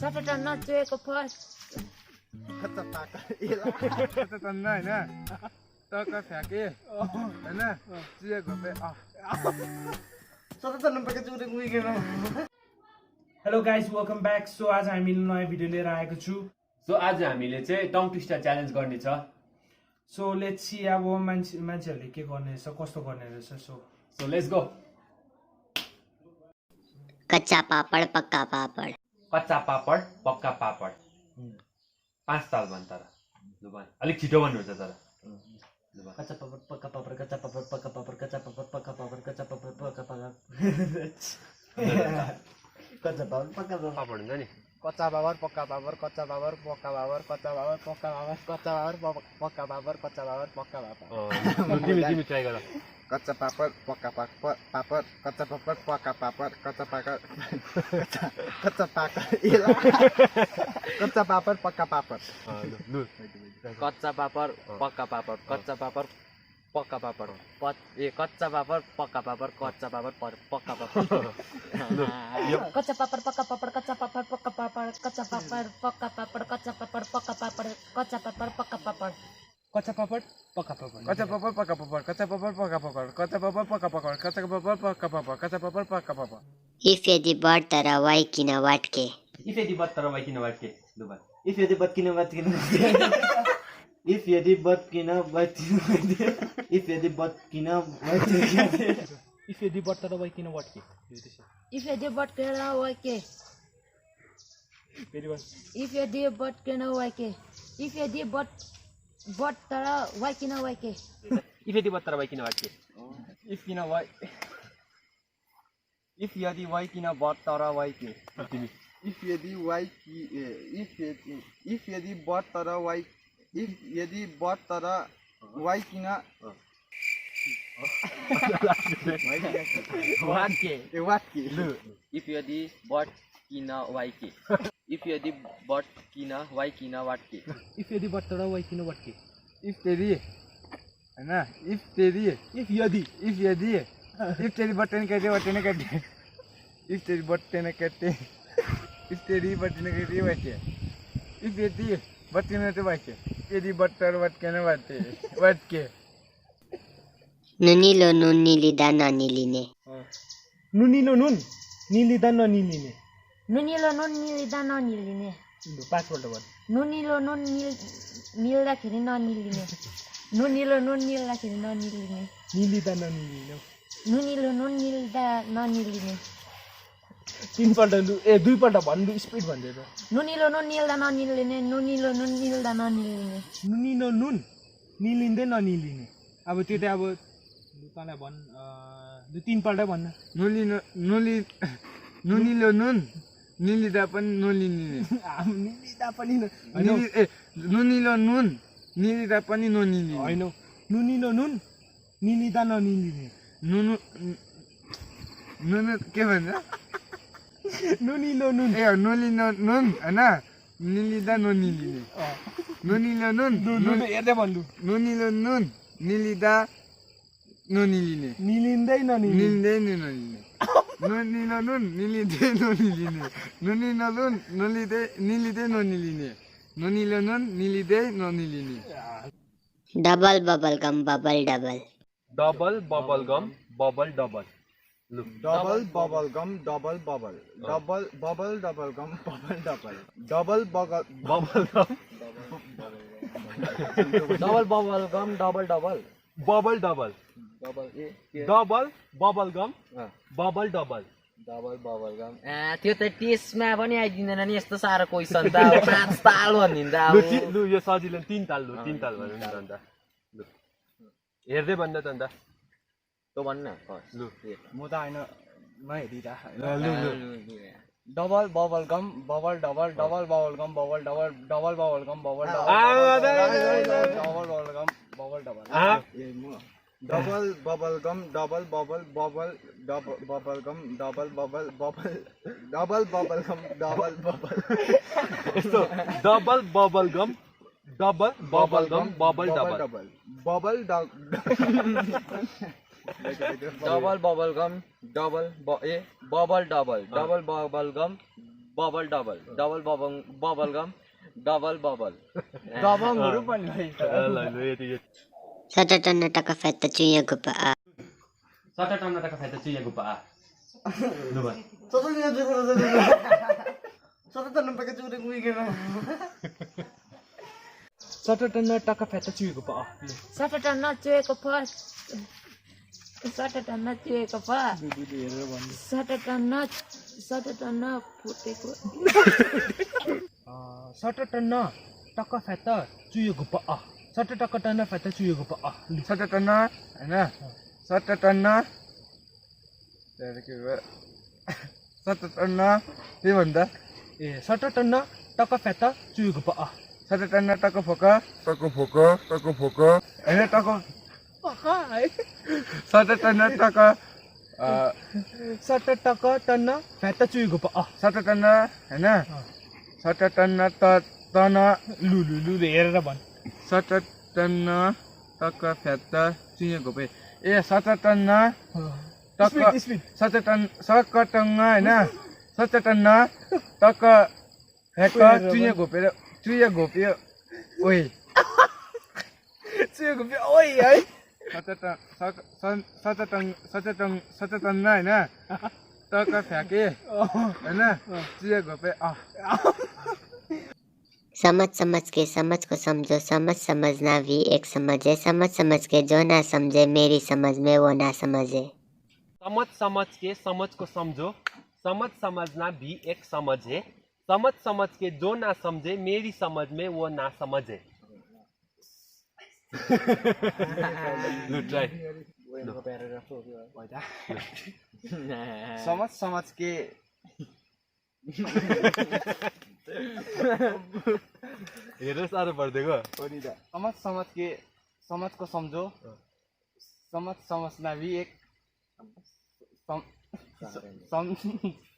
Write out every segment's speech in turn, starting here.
सटट नचुएको first कच्चा पाका तन्न हैन टक्क फ्याके हैन चुएको पे सटट नपके चुरेको उइकेन hello guys welcome back. So आज हामीले नयाँ भिडियो लिएर आएको छु। सो आज हामीले चाहिँ टङ ट्विस्टर च्यालेन्ज गर्ने छ। सो लेट्स सी अब मान्छेहरूले के गर्ने रहेछ कस्तो गर्ने रहेछ। So let's go. कच्चा पापड पक्का पापड कच्चा पापड पक्का पापड 5 ताल भन् तर लु भन् अलिक छिटो भन्नुहुन्छ तर लु भन् कच्चा पापड पक्का पापड कच्चा पापड पक्का पापड कच्चा पापड पक्का पापड कच्चा पापड पक्का पापड कच्चा पापड पक्का पापड हुन्छ नि कच्चा बाबर पक्का बाबर कच्चा बाबर पक्का बाबर कच्चा बाबर पक्का बाबर कच्चा बाबर पक्का बाबर कच्चा बाबर पक्का बाबर तिमी ट्राई गर। कच्चा पापड पक्का पापड कच्चा पापड पक्का पापड कच्चा पाका कच्चा पाका कच्चा पापड पक्का पापड लु कच्चा पापड पक्का पापड कच्चा पापड पक्का पापड कच्चा पापड पक्का पापड कच्चा पापड पक्का पापड कच्चा पापड पक्का पापड कच्चा पापड पक्का पापड कच्चा पापड पक्का पापड कच्चा पापड पक्का पापड कच्चा पापड पक्का पापड कच्चा पापड पक्का पापड कच्चा पापड पक्का पापड कच्चा पापड पक्का पापड कच्चा पापड पक्का पापड कच्चा पापड पक्का पापड कच्चा पापड पक्का पापड इफ यदि बढ तर वाइ किन वाटके इफ यदि बत तर वाइ किन वाटके लु भन् इफ यदि बत्किन बत्किन इफ यदि बत्किन बत्किन इफ यदि बत्किन बत्किन इफ यदि बढ तर वाइ किन वाटके इफ यदि बटकेन वाइके फेरि भन् इफ यदि बटकेन वाइके इफ यदि बट तर वाइकिन वाइके इफ यदि बत तर वाइ किन वाटके इफ यदि वाइ किन बट तर वाइ के तिमी इफ यदि वाइ कि इफ यदि बट तर वाइ इफ यदि बट तर वाइ किन वाटके वाटके इफ यदि बत्किन वाइके इफ यदि बत्किन वाइकिन वाटके इफ यदि बढ तर वाइ किन वाटके इफ तेरी हैन इफ तेरी इफ यदि बटन कहते बटन कहते इफ तेरी बटन कहते इफ तेरी बटन कहते बच्चे इफ यदि बटन तो बच्चे यदि बटर बटकन बटे बटके नुनिलो नुन निलिँदा ननिलिने नुनिलो नुन निलिँदा ननिलिने नुनिलो नुन निलिँदा ननिलिने लु 5 पल्ट भन् नुनिलो नुन निल्दाखेरि ननिलिने नुनिलो नुन निल्दाखेरि ननिलिने निलिँदा ननिलिने नुनिलो नुन निल्दा ननिलिने 3 पल्ट लु 2 पल्ट भन् लु स्पिड भन्दै त नुनिलो नुन निल्दा ननिलिने नुनिलो नुन निल्दा ननिलिने नुनिलो नुन निलिँदै ननिलिने अब त्यो त अब तँलाई भन् 3 पल्ट भन्न नुनिलो नुन निलिदा पनि नलिने निलिँदा पनि नुनिलो नुन निलिदा पनि ननिलिने होइन नुनिलो नुन निलिँदा ननिलिने नुनु नुनु के भन्छ नुनिलो नुन नलिनो नुन हैन निलिदा ननिलिने नुनिलो नुन हेर्दै भन्नु नुनिलो नुन निलिदा ननिलिने निलिँदै ननिलिने निलिँदै ननिलिने नुनिलो नुन निलिँदै ननिलिने नुनिलो नुन निलिँदै ननिलिने नुनिलो नुन निलिँदै ननिलिने double bubble gum bubble double double bubble gum bubble double लु double bubble gum double bubble double bubble double gum bubble double double bubble gum double bubble gum double double bubble double double double bubble gum bubble double double bubble gum त्यो त टेस्टमा पनि आइदिँदैन नि यस्तो साह्रो question त अब 5 ताल भनिदिन्छ अब लु यो सजिलो 3 ताल लु 3 ताल भन्नु नि त अन्त लु हेर्दै भन्दा त अन्त तँ भन्न लु म त हैन नहेरिरा लु double bubble gum bubble double double bubble gum bubble double double bubble gum bubble double double bubble gum bubble double double bubble gum double bubble bubble bubble gum double bubble bubble double bubble gum double bubble यस्तो double bubble gum double bubble gum bubble double bubble double bubble gum double bubble double double bubble gum bubble double double bubble gum double bubble दबङहरू पनि भाइ ल ल यति Satatana taka feta cuya gupa a. सट्टा टन्न टका फाइदा चुइएको पा लु भन सटटन्न टक्का फ्याट्टा चुएको पो सटटन्न चुएको फ सटटन्न चुएको फ सटटन्न फुटेको सटटन्न टक्का फ्याट्टा चुएको पो सटटन्न फ्याट्टा चुएको पो सटटन्न हैन सटटन्न के भयो सटटन्न के भन्दा ए सटटन्न टक्का फ्याट्टा चुएको पो सटटन्न टक्क फोक हैन टक्क सटटन्न टक्क सटटन्न फ्याट्टा चुएको पो सटटन्न हैन सटटन्न तन लु हेरेर भन् सटटन्न टक्क फ्याट्टा चुइएको पे ए सटटन्न टक्क सकटङ्ग हैन सटटन्न टक्क फ्याक्क चुइए घोप्यो ओइ चुएको पो ओइ है सटटन्न हैन टक्क फ्याके हैन चुइए घोपे समझ समझ के समझ को समझो समझ समझना भी एक समझ है समझ के जो ना समझे मेरी समझ में वो ना समझे समझ के समझ को समझो समझ समझना भी एक समझ है समझ के जो ना समझे मेरी समझ में वो ना समझे लु ट्राई समझ के हेर साह्रो पर्दिएको समझ के समझ को समझो समझना भी एक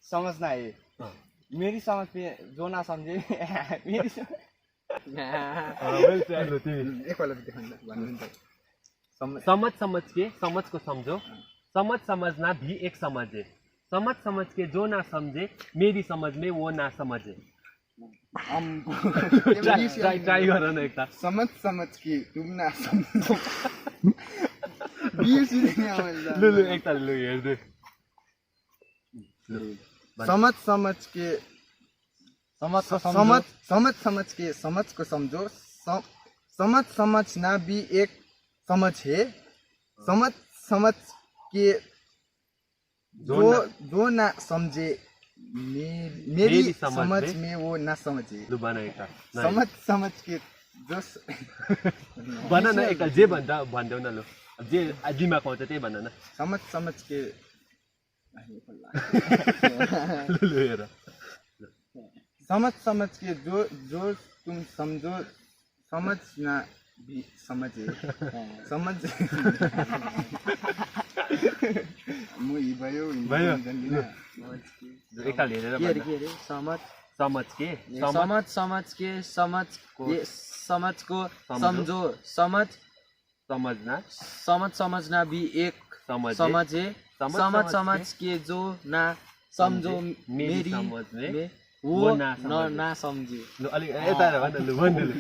समझना है मेरी समझ में जो ना समझे मेरी समझ के समझ को समझो समझना भी एक समझ है समझ के जो ना समझे मेरी समझ में वो ना समझे ट्राई गर न एकता समझ के तुम ना समझो लु एकता लु हेर्दै समझ के समझ को समझो समझना भी एक समझ है समझ के जो ना समझे मेरी समझ में वो ना समझे लु भन एकता समझ के जो भन न एकता जे भन्दा भन्देऊ न लु जे दिमागमा आउँछ त्यही भन न समझ के लु हेर समझ के जो तुम समझो समझना भी समझे समझ भयो एकता हेरेर समझ के समझ को समझो समझना भी एक समझ है समझ के जो ना समझो मेरी समझ में वो ना समझे अलि यता भन लु भन लु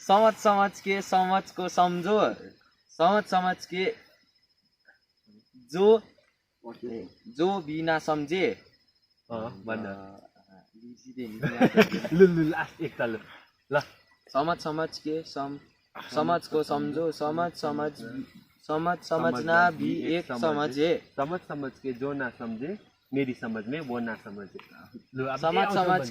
समझ के समझ को समझो समझ के जो भी ना समझे भन लु लास्ट एकता लु ल समझ के समझ को समझो समझना भी एक समझ है समझ के जो ना समझे मेरी समझ में वो ना समझे समझ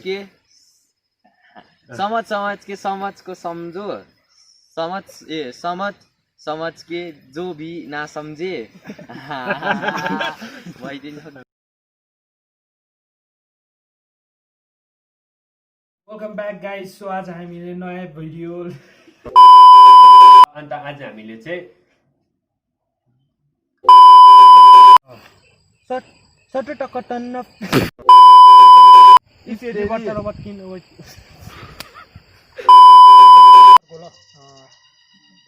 के समझ को समझो समझ के जो भी ना समझे वेलकम ब्याक गाइस सो आज हामीले नयाँ भिडियो अन्त आज हामीले चाहिँ सटटन्न इसे बट किन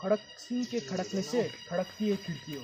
खड़क सिंह के खड़कने से खड़कती है खिड़की हो